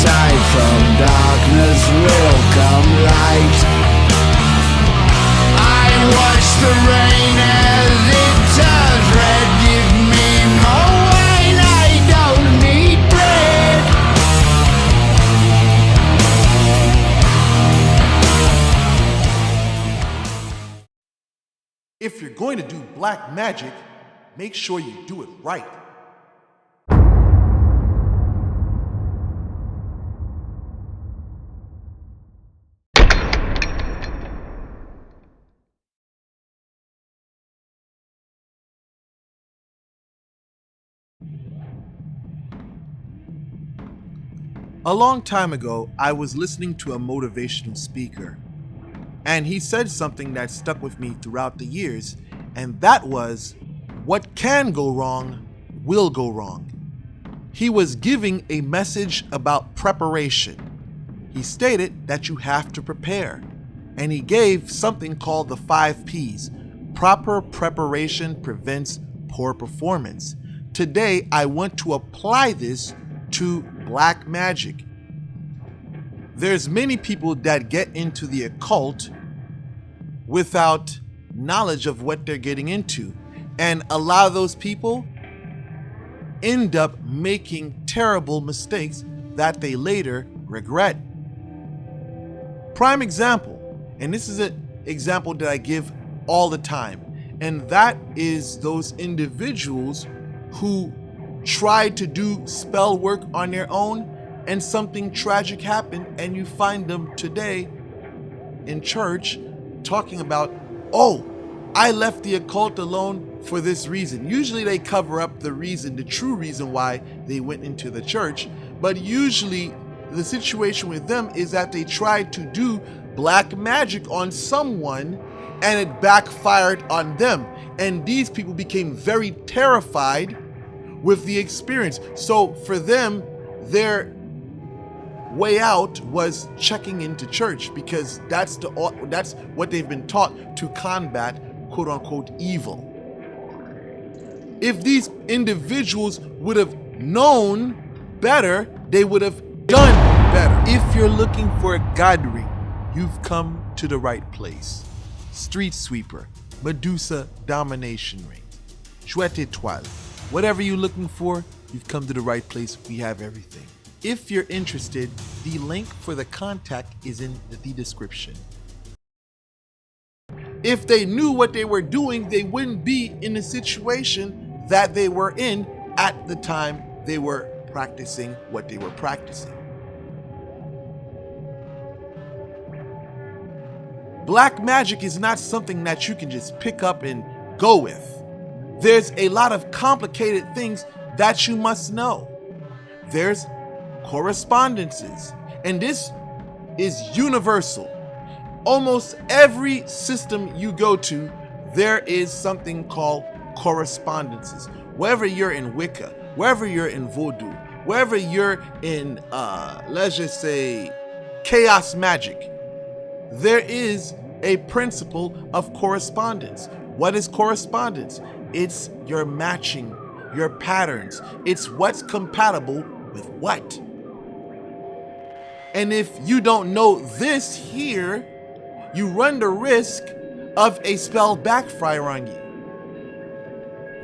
tide from darkness will come light. I watch the rain as it turns red. Give me more wine, I don't need bread. If you're going to do black magic, make sure you do it right. A long time ago, I was listening to a motivational speaker, and he said something that stuck with me throughout the years, and that was, what can go wrong will go wrong. He was giving a message about preparation. He stated that you have to prepare, and he gave something called the 5 P's. Proper preparation prevents poor performance. Today, I want to apply this to black magic. There's many people that get into the occult without knowledge of what they're getting into, and a lot of those people end up making terrible mistakes that they later regret. Prime example, and this is an example that I give all the time, and that is those individuals who try to do spell work on their own and something tragic happened, and you find them today in church talking about, oh, I left the occult alone for this reason. Usually they cover up the reason, the true reason why they went into the church, but usually the situation with them is that they tried to do black magic on someone and it backfired on them, and these people became very terrified with the experience. So for them, their way out was checking into church, because that's what they've been taught to combat quote unquote evil. If these individuals would have known better, they would have done better. If you're looking for a god ring, you've come to the right place. Street sweeper, Medusa domination ring, Chouette étoile. Whatever you're looking for, you've come to the right place. We have everything. If you're interested, the link for the contact is in the description. If they knew what they were doing, they wouldn't be in the situation that they were in at the time they were practicing what they were practicing. Black magic is not something that you can just pick up and go with. There's a lot of complicated things that you must know. There's correspondences, and this is universal. Almost every system you go to, there is something called correspondences. Whether you're in Wicca, whether you're in Voodoo, whether you're in, let's just say, chaos magic, there is a principle of correspondence. What is correspondence? It's your matching, your patterns. It's what's compatible with what. And if you don't know this here, you run the risk of a spell backfire on you.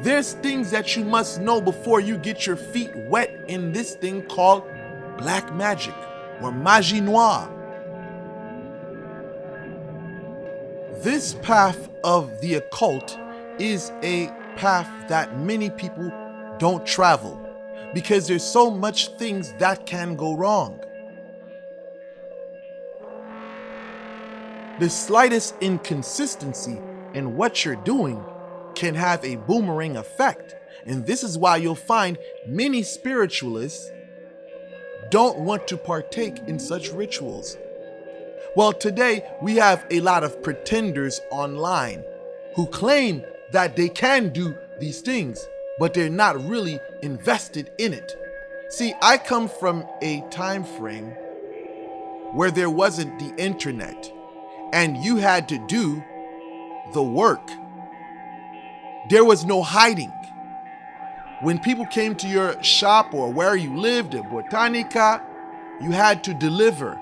There's things that you must know before you get your feet wet in this thing called black magic or magie noire. This path of the occult is a path that many people don't travel because there's so much things that can go wrong. The slightest inconsistency in what you're doing can have a boomerang effect, and this is why you'll find many spiritualists don't want to partake in such rituals. Well, today we have a lot of pretenders online who claim that they can do these things, but they're not really invested in it. See, I come from a time frame where there wasn't the internet and you had to do the work. There was no hiding. When people came to your shop or where you lived, at Botanica, you had to deliver.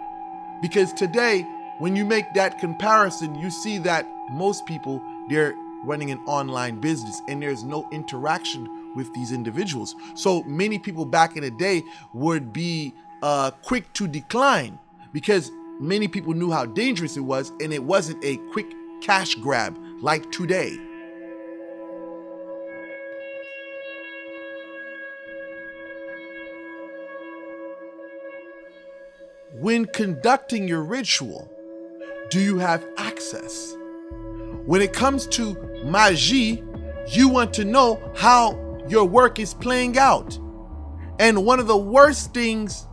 Because today, when you make that comparison, you see that most people, they're running an online business and there's no interaction with these individuals. So many people back in the day would be quick to decline because many people knew how dangerous it was, and it wasn't a quick cash grab like today. When conducting your ritual, do you have access? When it comes to magie, you want to know how your work is playing out. And one of the worst things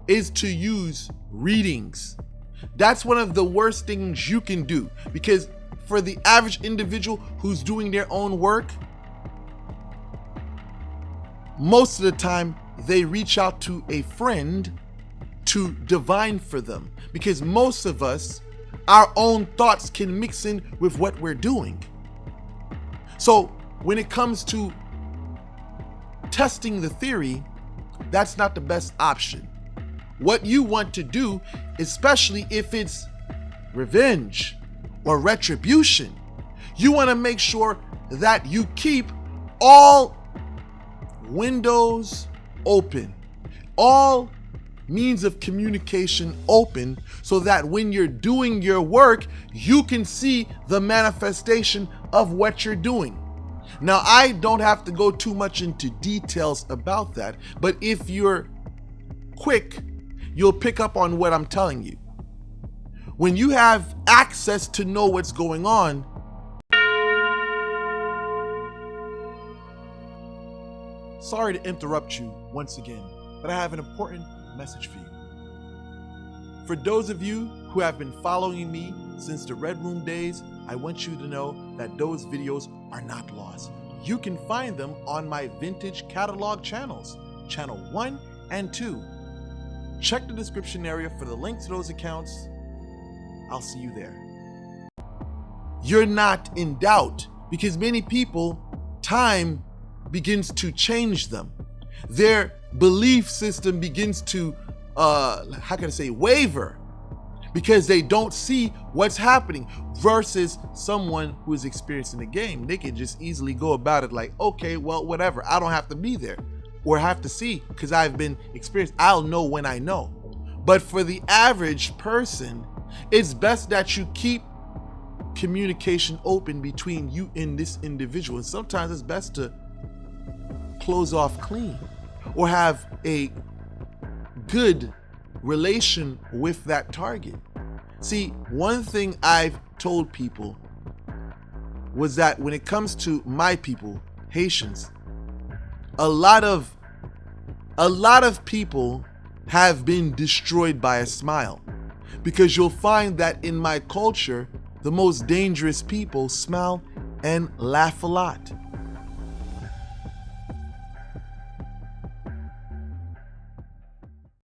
is to use readings. That's one of the worst things you can do, because for the average individual who's doing their own work, most of the time they reach out to a friend to divine for them, because most of us, our own thoughts can mix in with what we're doing. So when it comes to testing the theory, that's not the best option. What you want to do, especially if it's revenge or retribution, you want to make sure that you keep all windows open, all means of communication open, so that when you're doing your work, you can see the manifestation of what you're doing. Now, I don't have to go too much into details about that, but if you're quick, you'll pick up on what I'm telling you. When you have access to know what's going on, sorry to interrupt you once again, but I have an important message for you. For those of you who have been following me since the Red Room days, I want you to know that those videos are not lost. You can find them on my vintage catalog channels, channel 1 and 2. Check the description area for the link to those accounts. I'll see you there. You're not in doubt, because many people, time begins to change them. Their belief system begins to, waver, because they don't see what's happening, versus someone who is experiencing the game. They can just easily go about it like, okay, well, whatever. I don't have to be there or have to see, because I've been experienced. I'll know when I know. But for the average person, it's best that you keep communication open between you and this individual. And sometimes it's best to close off clean or have a good relation with that target. See, one thing I've told people was that when it comes to my people, Haitians, a lot of people have been destroyed by a smile, because you'll find that in my culture, the most dangerous people smile and laugh a lot.